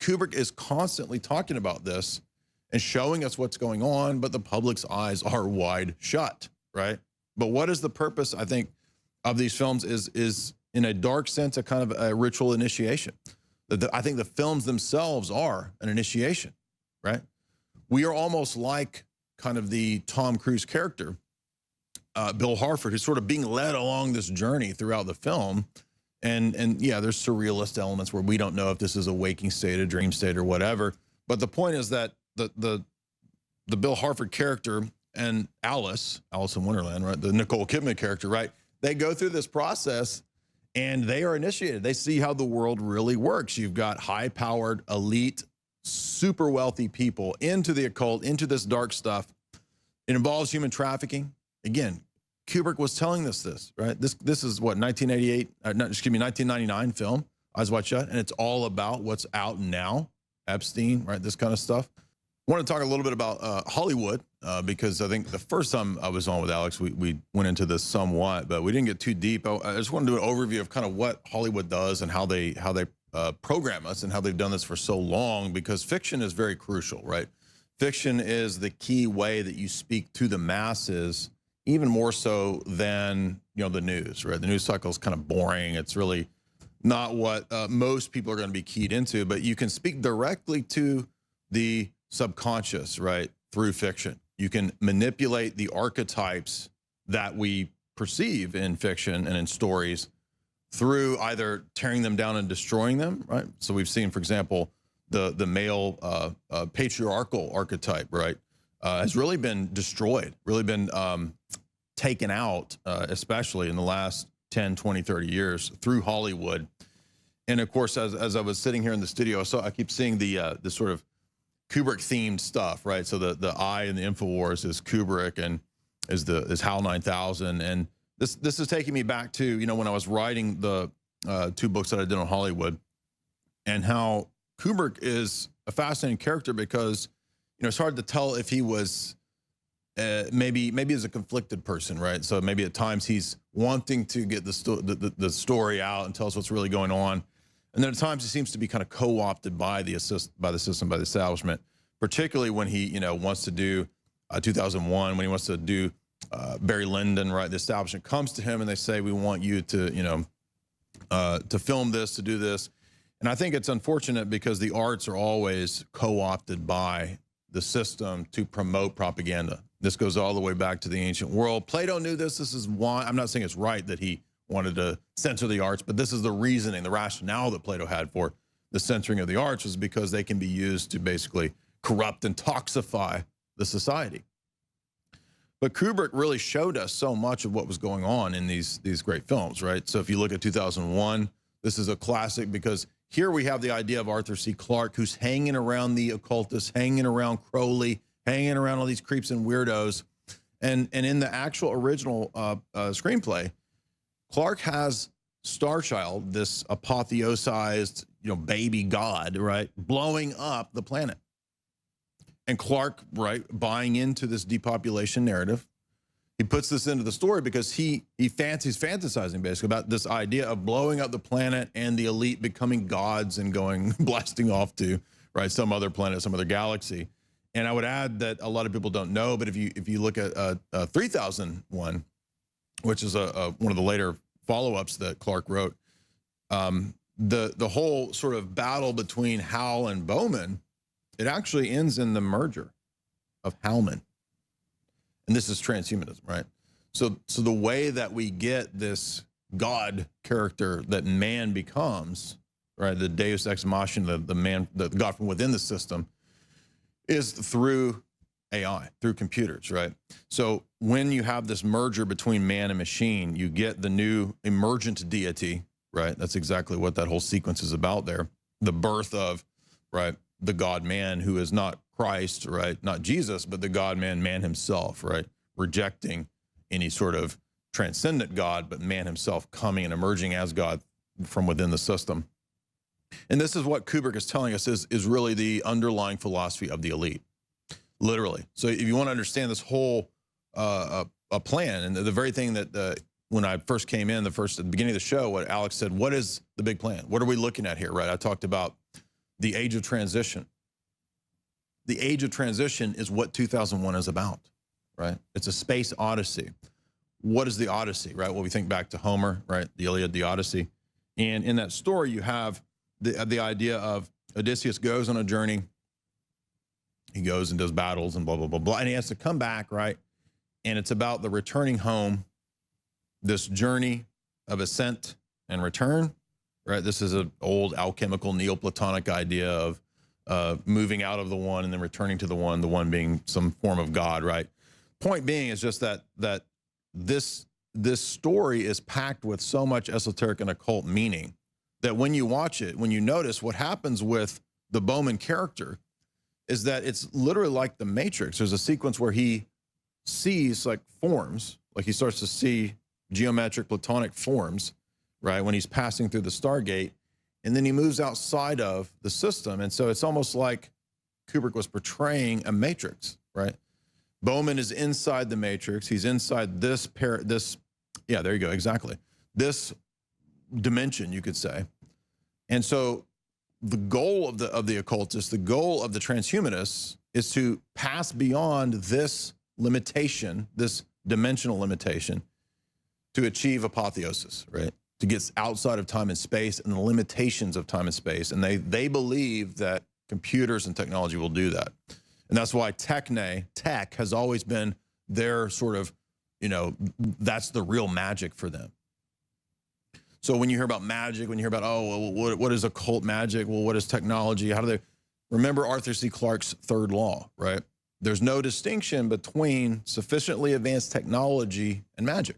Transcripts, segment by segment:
Kubrick is constantly talking about this and showing us what's going on, but the public's eyes are wide shut, right? But what is the purpose, I think, of these films is in a dark sense, a kind of a ritual initiation. I think the films themselves are an initiation, right? We are almost like kind of the Tom Cruise character, Bill Harford, who's sort of being led along this journey throughout the film. And yeah, there's surrealist elements where we don't know if this is a waking state, a dream state, or whatever. But the point is that the Bill Harford character and Alice in Wonderland, right, the Nicole Kidman character, right, they go through this process and they are initiated. They see how the world really works. You've got high-powered, elite, super wealthy people into the occult, into this dark stuff. It involves human trafficking. Again, Kubrick was telling us this, right? This is what, 1999 film, Eyes Wide Shut, and it's all about what's out now, Epstein, right, this kind of stuff. I want to talk a little bit about Hollywood, because I think the first time I was on with Alex, we went into this somewhat, but we didn't get too deep. I just want to do an overview of kind of what Hollywood does and how they program us and how they've done this for so long, because fiction is very crucial, right? Fiction is the key way that you speak to the masses, even more so than, you know, the news, right? The news cycle is kind of boring. It's really not what most people are going to be keyed into, but you can speak directly to the subconscious, right, through fiction. You can manipulate the archetypes that we perceive in fiction and in stories through either tearing them down and destroying them, right? So we've seen, for example, the male patriarchal archetype, right, has really been destroyed, really been taken out, especially in the last 10, 20, 30 years through Hollywood. And of course, as I was sitting here in the studio, I keep seeing the sort of Kubrick themed stuff, right? So the eye in the InfoWars is Kubrick and is HAL 9000. And this is taking me back to, you know, when I was writing the 2 books that I did on Hollywood, and how Kubrick is a fascinating character because, you know, it's hard to tell if he was maybe as a conflicted person, right? So maybe at times he's wanting to get the story out and tell us what's really going on, and then at times he seems to be kind of co-opted by the system, by the establishment, particularly when he, you know, wants to do 2001, when he wants to do Barry Lyndon, right? The establishment comes to him and they say, we want you to, you know, to film this, to do this. And I think it's unfortunate because the arts are always co-opted by the system to promote propaganda. This goes all the way back to the ancient world. Plato knew this. This is why, I'm not saying it's right that he wanted to censor the arts, but this is the reasoning, the rationale that Plato had for the censoring of the arts, was because they can be used to basically corrupt and toxify the society. But Kubrick really showed us so much of what was going on in these great films, right? So if you look at 2001, this is a classic because here we have the idea of Arthur C. Clarke, who's hanging around the occultists, hanging around Crowley, hanging around all these creeps and weirdos. And in the actual original screenplay, Clarke has Starchild, this apotheosized, you know, baby god, right, blowing up the planet. And Clarke, right, buying into this depopulation narrative. He puts this into the story because he's fantasizing basically about this idea of blowing up the planet and the elite becoming gods and going blasting off to, right, some other planet, some other galaxy. And I would add that a lot of people don't know, but if you look at 3001, which is one of the later follow-ups that Clarke wrote, the whole sort of battle between Hal and Bowman, it actually ends in the merger of Howman. And this is transhumanism, right? So the way that we get this God character that man becomes, right, the Deus ex machina, the God from within the system, is through AI, through computers, right? So when you have this merger between man and machine, you get the new emergent deity, right? That's exactly what that whole sequence is about there. The birth of, right, the God-man, who is not Christ, right? Not Jesus, but the God-man, man himself, right? Rejecting any sort of transcendent God, but man himself coming and emerging as God from within the system. And this is what Kubrick is telling us is really the underlying philosophy of the elite, literally. So if you want to understand this whole plan, and the very thing that when I first came in, at the beginning of the show, what Alex said, what is the big plan? What are we looking at here, right? I talked about the age of transition. The age of transition is what 2001 is about, right? It's a space odyssey. What is the Odyssey, right? Well, we think back to Homer, right? The Iliad, the Odyssey. And in that story, you have the idea of Odysseus goes on a journey. He goes and does battles and blah, blah, blah, blah. And he has to come back, right? And it's about the returning home, this journey of ascent and return, right? This is an old alchemical Neoplatonic idea of moving out of the one and then returning to the one being some form of God, right? Point being is just that this story is packed with so much esoteric and occult meaning that when you watch it, when you notice what happens with the Bowman character is that it's literally like the Matrix. There's a sequence where he sees like forms, like he starts to see geometric Platonic forms, right? When he's passing through the Stargate, and then he moves outside of the system. And so it's almost like Kubrick was portraying a Matrix, right? Bowman is inside the Matrix. He's inside this yeah, there you go, exactly. This dimension, you could say. And so the goal of the occultists, the goal of the transhumanists is to pass beyond this limitation, this dimensional limitation, to achieve apotheosis, right? To get outside of time and space and the limitations of time and space. And they believe that computers and technology will do that. And that's why tech has always been their sort of, you know, that's the real magic for them. So when you hear about magic, when you hear about, oh, well, what is occult magic? Well, what is technology? How do they, remember Arthur C. Clarke's third law, right? There's no distinction between sufficiently advanced technology and magic.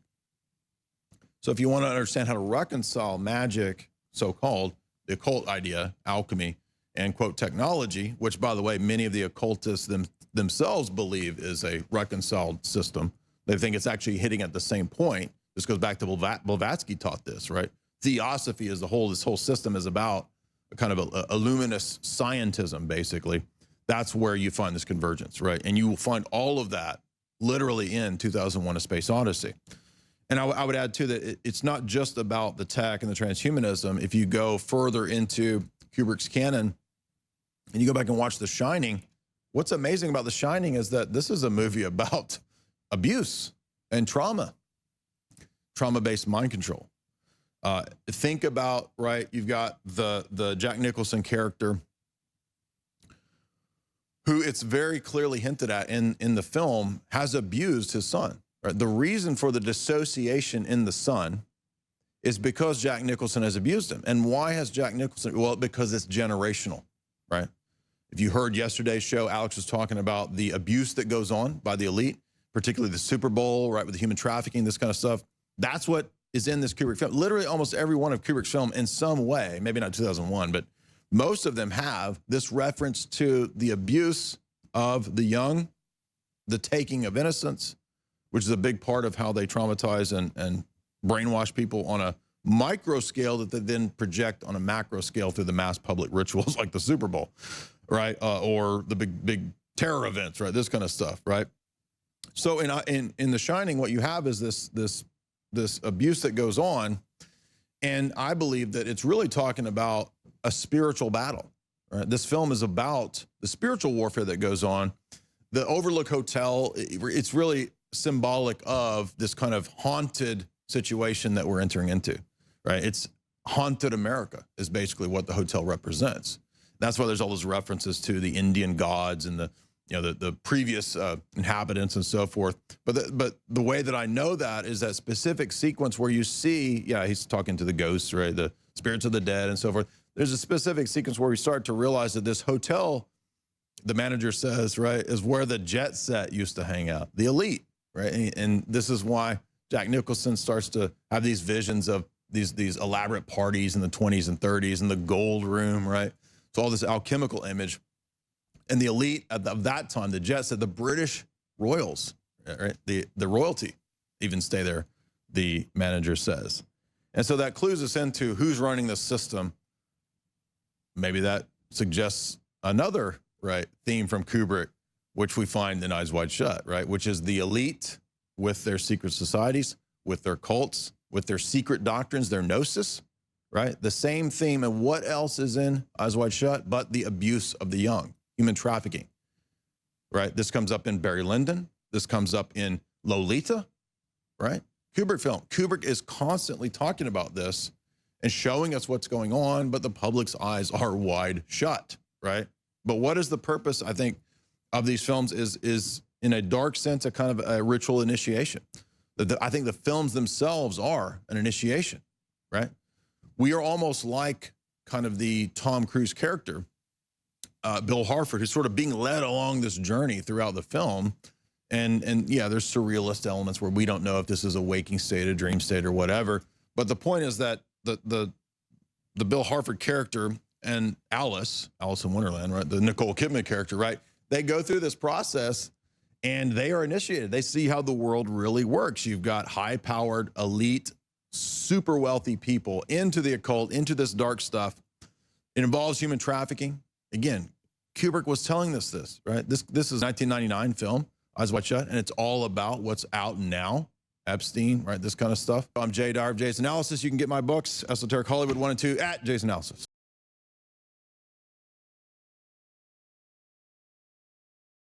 So if you want to understand how to reconcile magic, so-called, the occult idea, alchemy, and quote, technology, which by the way, many of the occultists themselves believe is a reconciled system. They think it's actually hitting at the same point. This goes back to Blavatsky taught this, right? Theosophy as a whole, this whole system is about a kind of a luminous scientism, basically. That's where you find this convergence, right? And you will find all of that literally in 2001: A Space Odyssey. And I would add too that it's not just about the tech and the transhumanism. If you go further into Kubrick's canon and you go back and watch The Shining, what's amazing about The Shining is that this is a movie about abuse and trauma-based mind control. Think about, right, you've got the Jack Nicholson character who it's very clearly hinted at in the film has abused his son. Right? The reason for the dissociation in the son is because Jack Nicholson has abused him. And why has Jack Nicholson? Well, because it's generational, right? If you heard yesterday's show, Alex was talking about the abuse that goes on by the elite, particularly the Super Bowl, right, with the human trafficking, this kind of stuff. That's what is in this Kubrick film. Literally almost every one of Kubrick's film in some way, maybe not 2001, but most of them have this reference to the abuse of the young, the taking of innocence, which is a big part of how they traumatize and brainwash people on a micro scale that they then project on a macro scale through the mass public rituals like the Super Bowl, right? Or the big terror events, right? This kind of stuff, right? So in The Shining, what you have is this abuse that goes on, and I believe that it's really talking about a spiritual battle. Right? This film is about the spiritual warfare that goes on. The Overlook Hotel, it's really symbolic of this kind of haunted situation that we're entering into, right? It's haunted America is basically what the hotel represents. That's why there's all those references to the Indian gods and the previous inhabitants and so forth. But the way that I know that is that specific sequence where you see, yeah, he's talking to the ghosts, right? The spirits of the dead and so forth. There's a specific sequence where we start to realize that this hotel, the manager says, right, is where the jet set used to hang out, the elite, right? And this is why Jack Nicholson starts to have these visions of these elaborate parties in the 20s and 30s and the gold room, right? So all this alchemical image. And the elite of that time, the jet set, the British royals, right? The royalty even stay there, the manager says. And so that clues us into who's running the system. Maybe that suggests another, right, theme from Kubrick, which we find in Eyes Wide Shut, right? Which is the elite with their secret societies, with their cults, with their secret doctrines, their gnosis, right? The same theme. And what else is in Eyes Wide Shut but the abuse of the young, human trafficking, right? This comes up in Barry Lyndon. This comes up in Lolita, right? Kubrick film. Kubrick is constantly talking about this and showing us what's going on, but the public's eyes are wide shut, right? But what is the purpose, I think, of these films is in a dark sense, a kind of a ritual initiation. I think the films themselves are an initiation, right? We are almost like kind of the Tom Cruise character, Bill Harford, who's sort of being led along this journey throughout the film. And yeah, there's surrealist elements where we don't know if this is a waking state, a dream state, or whatever. But the point is that the Bill Harford character and Alice in Wonderland, right, the Nicole Kidman character, right, they go through this process and they are initiated. They see how the world really works. You've got high-powered, elite, super wealthy people into the occult, into this dark stuff. It involves human trafficking. Again, Kubrick was telling us this, right? This is a 1999 film, Eyes Wide Shut, and it's all about what's out now. Epstein, right? This kind of stuff. I'm Jay Dyer of Jay's Analysis. You can get my books, Esoteric Hollywood 1 and 2, at Jay's Analysis.